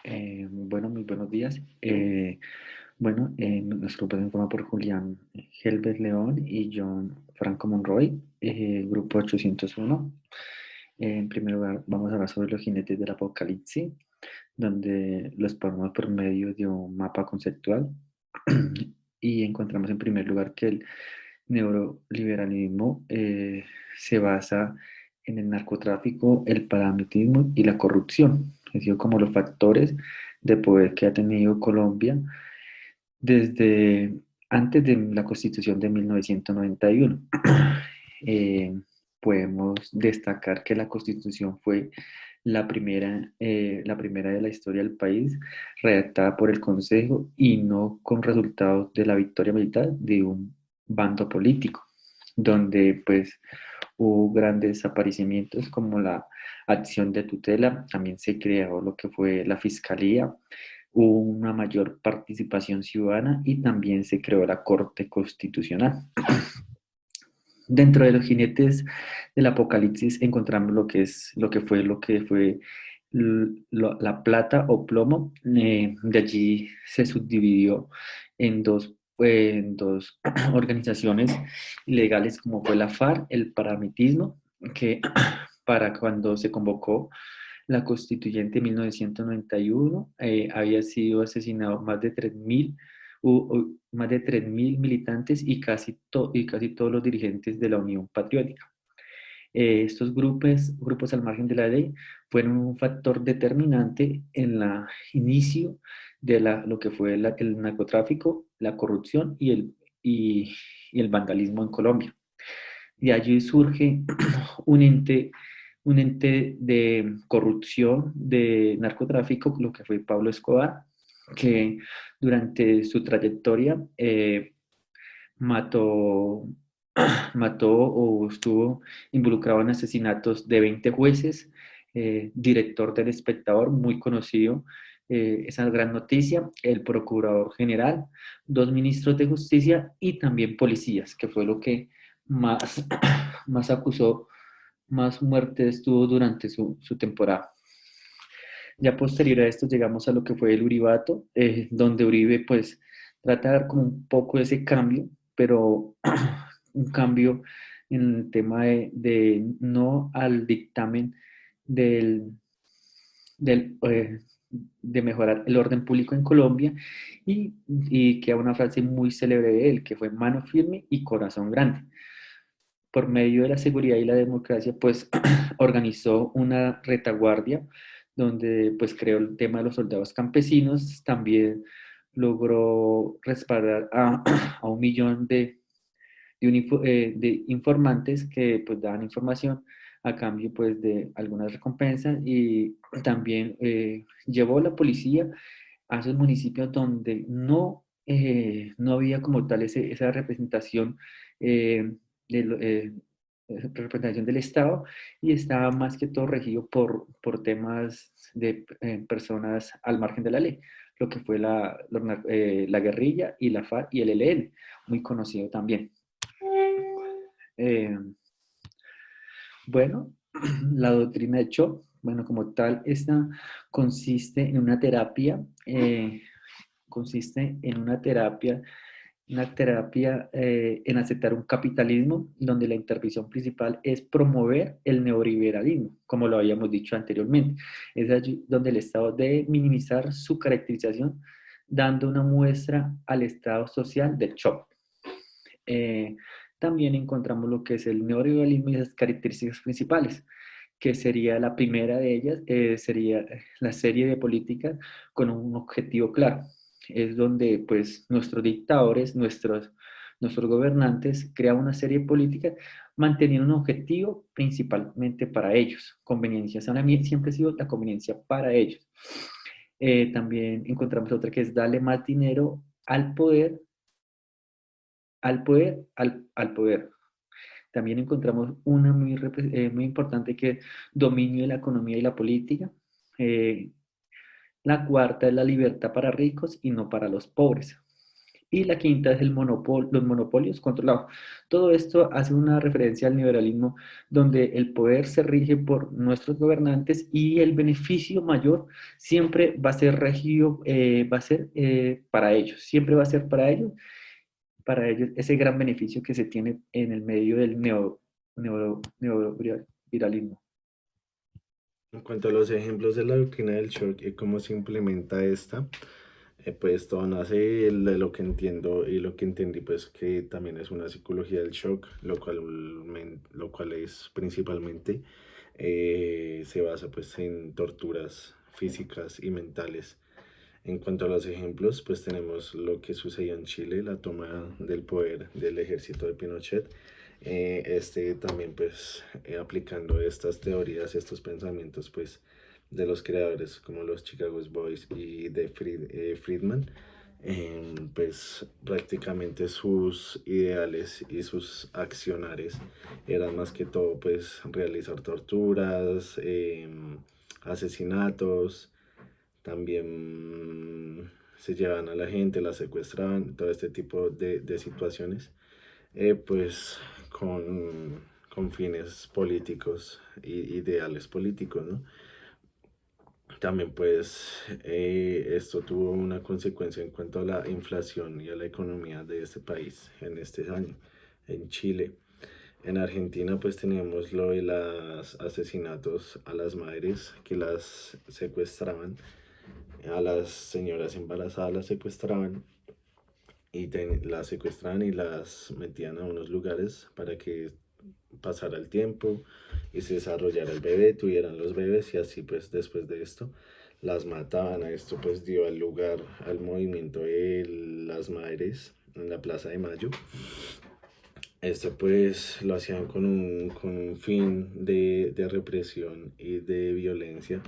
Bueno, muy buenos días. Nuestro grupo se informa por Julián Helber León y John Franco Monroy, grupo 801. En primer lugar, vamos a hablar sobre los jinetes del apocalipsis, donde los ponemos por medio de un mapa conceptual. Y encontramos en primer lugar que el neoliberalismo se basa en el narcotráfico, el paramilitismo y la corrupción. Han sido como los factores de poder que ha tenido Colombia desde antes de la Constitución de 1991. Eh, Podemos destacar que la Constitución fue la primera de la historia del país, redactada por el Consejo y no con resultados de la victoria militar de un bando político, donde pues hubo grandes desaparecimientos como la acción de tutela, también se creó lo que fue la fiscalía, hubo una mayor participación ciudadana y también se creó la Corte Constitucional. Dentro de los jinetes del apocalipsis encontramos lo que fue la plata o plomo. De allí se subdividió en dos organizaciones ilegales como fue la FARC, el paramilitismo, que para cuando se convocó la constituyente en 1991 había sido asesinado más de 3.000 militantes y y casi todos los dirigentes de la Unión Patriótica. Estos grupos al margen de la ley fueron un factor determinante en el inicio de lo que fue el narcotráfico, la corrupción y el vandalismo en Colombia. De allí surge un ente, un ente de corrupción, de narcotráfico, lo que fue Pablo Escobar, que durante su trayectoria mató, mató o estuvo involucrado en asesinatos de 20 jueces, director del Espectador, muy conocido, esa gran noticia, el procurador general, dos ministros de justicia y también policías, que fue lo que más, más acusó, más muertes tuvo durante su temporada. Ya posterior a esto llegamos a lo que fue el Uribato, donde Uribe pues trata de dar como un poco ese cambio, pero un cambio en el tema de no al dictamen del, del, de mejorar el orden público en Colombia y queda una frase muy célebre de él, que fue mano firme y corazón grande. Por medio de la seguridad y la democracia, pues organizó una retaguardia donde pues creó el tema de los soldados campesinos, también logró respaldar a 1 millón de informantes que pues daban información a cambio pues de algunas recompensas y también llevó la policía a esos municipios donde no había como tal esa representación eh, representación del Estado y estaba más que todo regido por temas de personas al margen de la ley, lo que fue la guerrilla y la FARC y el ELN, muy conocido también. Eh, bueno, la doctrina de Cho, bueno, como tal, esta consiste en una terapia, consiste en una terapia en aceptar un capitalismo donde la intervención principal es promover el neoliberalismo, como lo habíamos dicho anteriormente. Es allí donde el Estado debe minimizar su caracterización, dando una muestra al Estado social de Cho. Eh, También encontramos lo que es el neoliberalismo y esas características principales, que sería la primera de ellas, sería la serie de políticas con un objetivo claro. Es donde pues nuestros dictadores, nuestros gobernantes crean una serie de políticas manteniendo un objetivo principalmente para ellos. Conveniencia, siempre ha sido la conveniencia para ellos. También encontramos otra que es darle más dinero al poder. También encontramos una muy importante que es dominio de la economía y la política. Eh, la cuarta es la libertad para ricos y no para los pobres. Y la quinta es los monopolios controlados. Todo esto hace una referencia al liberalismo, donde el poder se rige por nuestros gobernantes y el beneficio mayor siempre va a ser regido, va a ser para ellos, siempre va a ser para ellos ese gran beneficio que se tiene en el medio del neoliberalismo. En cuanto a los ejemplos de la doctrina del shock y cómo se implementa esta, pues todo nace de lo que entiendo y lo que entendí, pues que también es una psicología del shock, lo cual es principalmente, se basa pues en torturas físicas y mentales. En cuanto a los ejemplos, pues tenemos lo que sucedió en Chile, la toma del poder del ejército de Pinochet. Este también pues aplicando estas teorías, estos pensamientos pues de los creadores como los Chicago Boys y de Friedman, pues prácticamente sus ideales y sus accionares eran más que todo pues realizar torturas, asesinatos, también se llevaban a la gente, la secuestraban, todo este tipo de situaciones, pues con, con fines políticos y ideales políticos, ¿no? También pues esto tuvo una consecuencia en cuanto a la inflación y a la economía de este país en este año, en Chile. En Argentina pues teníamos lo de los asesinatos a las madres que las secuestraban, a las señoras embarazadas las secuestraban y las secuestraban y las metían a unos lugares para que pasara el tiempo y se desarrollara el bebé, tuvieran los bebés y así pues después de esto las mataban. A esto pues dio al lugar al movimiento de las madres en la Plaza de Mayo. Esto pues lo hacían con un fin de represión y de violencia,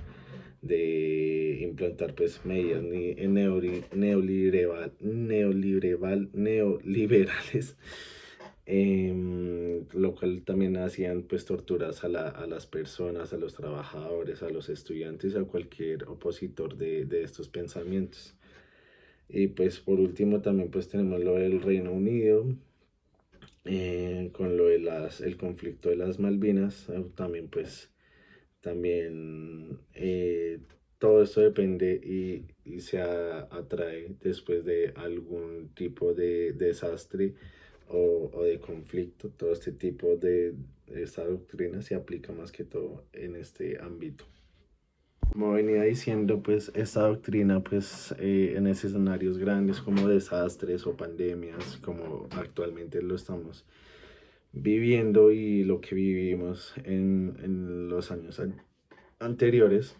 de implantar pues medidas neoliberales, lo cual también hacían pues torturas a las personas, a los trabajadores, a los estudiantes, a cualquier opositor de estos pensamientos. Y pues por último también pues tenemos lo del Reino Unido, con lo de el conflicto de las Malvinas, también pues también todo esto depende y se atrae después de algún tipo de desastre o de conflicto. Todo este tipo de esta doctrina se aplica más que todo en este ámbito. Como venía diciendo, pues esta doctrina, pues en escenarios grandes como desastres o pandemias, como actualmente lo estamos viviendo y lo que vivimos en los años anteriores,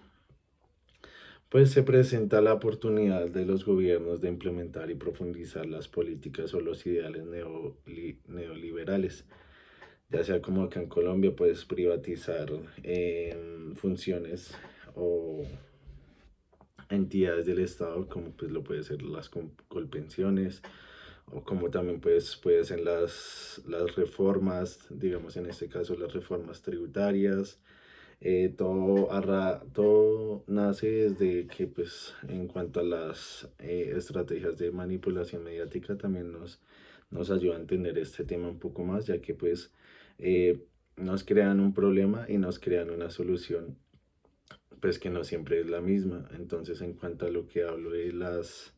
pues se presenta la oportunidad de los gobiernos de implementar y profundizar las políticas o los ideales neoliberales, ya sea como acá en Colombia, pues privatizar funciones o entidades del Estado, como pues lo puede ser las colpensiones, o como también pues puede ser las reformas, digamos en este caso las reformas tributarias. Todo nace desde que pues en cuanto a las estrategias de manipulación mediática también nos ayuda a entender este tema un poco más, ya que pues nos crean un problema y nos crean una solución pues que no siempre es la misma. Entonces, en cuanto a lo que hablo de las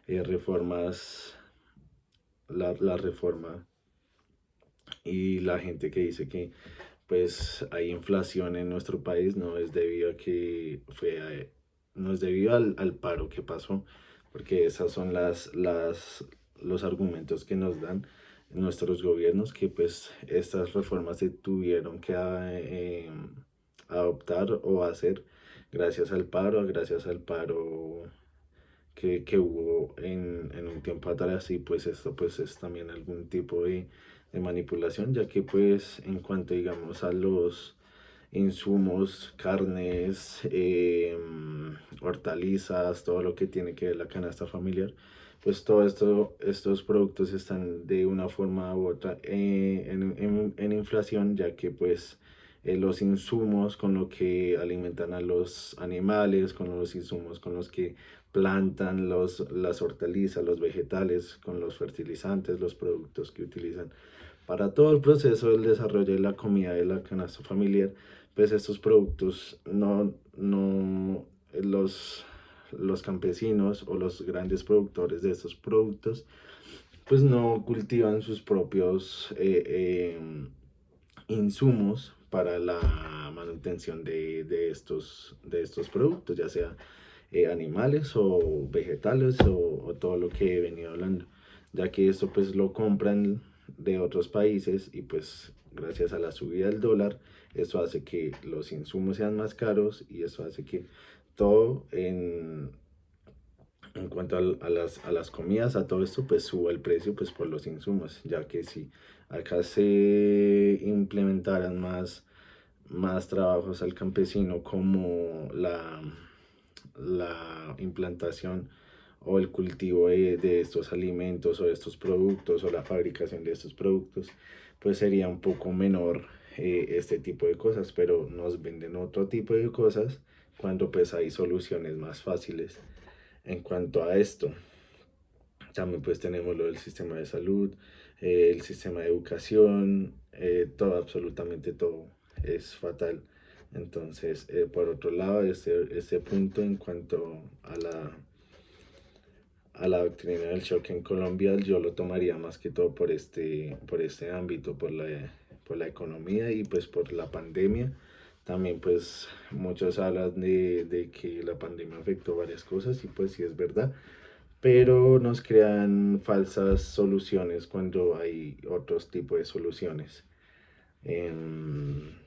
reformas, la reforma y la gente que dice que pues hay inflación en nuestro país, no es debido a que no es debido al paro que pasó, porque esas son los argumentos que nos dan nuestros gobiernos, que pues estas reformas se tuvieron que adoptar o hacer gracias al paro que hubo en un tiempo atrás, y pues esto pues es también algún tipo de manipulación, ya que pues en cuanto digamos a los insumos, carnes, hortalizas, todo lo que tiene que ver la canasta familiar, pues todo esto, estos productos están de una forma u otra en inflación, ya que pues los insumos con los que alimentan a los animales, con los insumos con los que plantan las hortalizas, los vegetales, con los fertilizantes, los productos que utilizan para todo el proceso del desarrollo de la comida de la canasta familiar. Pues estos productos los campesinos o los grandes productores de estos productos pues no cultivan sus propios insumos para la manutención de estos productos, ya sea animales o vegetales o todo lo que he venido hablando, ya que esto pues lo compran de otros países y pues gracias a la subida del dólar, eso hace que los insumos sean más caros y eso hace que todo en cuanto a las comidas, a todo esto, pues suba el precio pues por los insumos, ya que si acá se implementaran más trabajos al campesino como la implantación o el cultivo de estos alimentos o de estos productos o la fabricación de estos productos, pues sería un poco menor este tipo de cosas, pero nos venden otro tipo de cosas cuando pues hay soluciones más fáciles en cuanto a esto. También pues tenemos lo del sistema de salud, el sistema de educación, todo, absolutamente todo es fatal. Entonces, por otro lado, este punto en cuanto a la doctrina del choque en Colombia, yo lo tomaría más que todo por este ámbito, por la economía y pues por la pandemia. También pues muchos hablan de que la pandemia afectó varias cosas y pues sí es verdad, pero nos crean falsas soluciones cuando hay otros tipos de soluciones. En,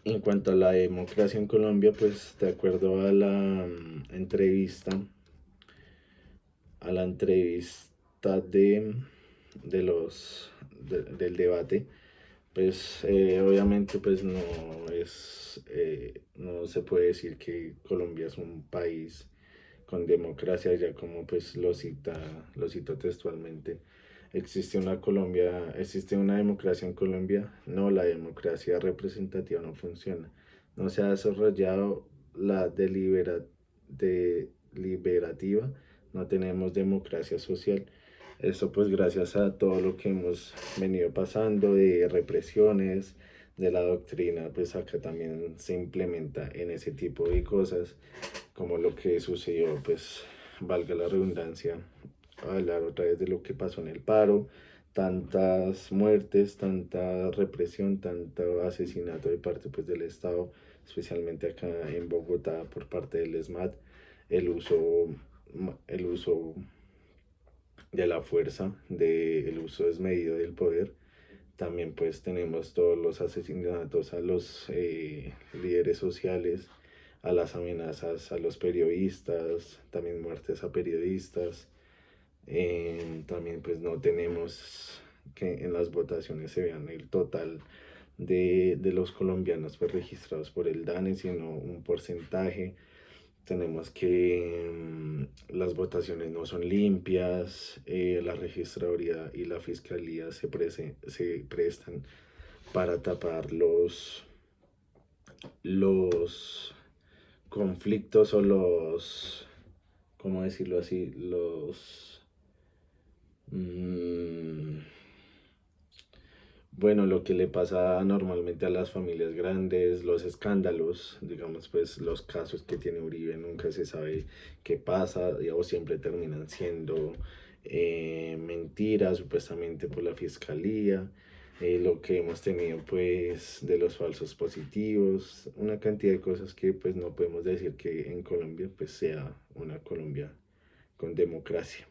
en cuanto a la democracia en Colombia, pues de acuerdo a a la entrevista de del debate, pues obviamente pues no se puede decir que Colombia es un país con democracia, ya como pues lo cito textualmente. ¿Existe una democracia en Colombia? No, la democracia representativa no funciona. No se ha desarrollado la deliberativa, no tenemos democracia social. Esto pues gracias a todo lo que hemos venido pasando de represiones, de la doctrina, pues acá también se implementa en ese tipo de cosas, como lo que sucedió, pues valga la redundancia, hablar otra vez de lo que pasó en el paro, tantas muertes, tanta represión, tanto asesinato de parte pues del Estado, especialmente acá en Bogotá por parte del ESMAD, el el uso de la fuerza, el uso desmedido del poder. También pues tenemos todos los asesinatos a los líderes sociales, a las amenazas a los periodistas, también muertes a periodistas. También pues no tenemos que en las votaciones se vean el total de los colombianos pues registrados por el DANE, sino un porcentaje. Tenemos que las votaciones no son limpias, la registraduría y la fiscalía se prestan para tapar los conflictos o ¿cómo decirlo así? Mm, bueno, lo que le pasa normalmente a las familias grandes, los escándalos, digamos, pues los casos que tiene Uribe, nunca se sabe qué pasa o siempre terminan siendo mentiras, supuestamente por la fiscalía. Lo que hemos tenido pues de los falsos positivos, una cantidad de cosas que pues no podemos decir que en Colombia pues sea una Colombia con democracia.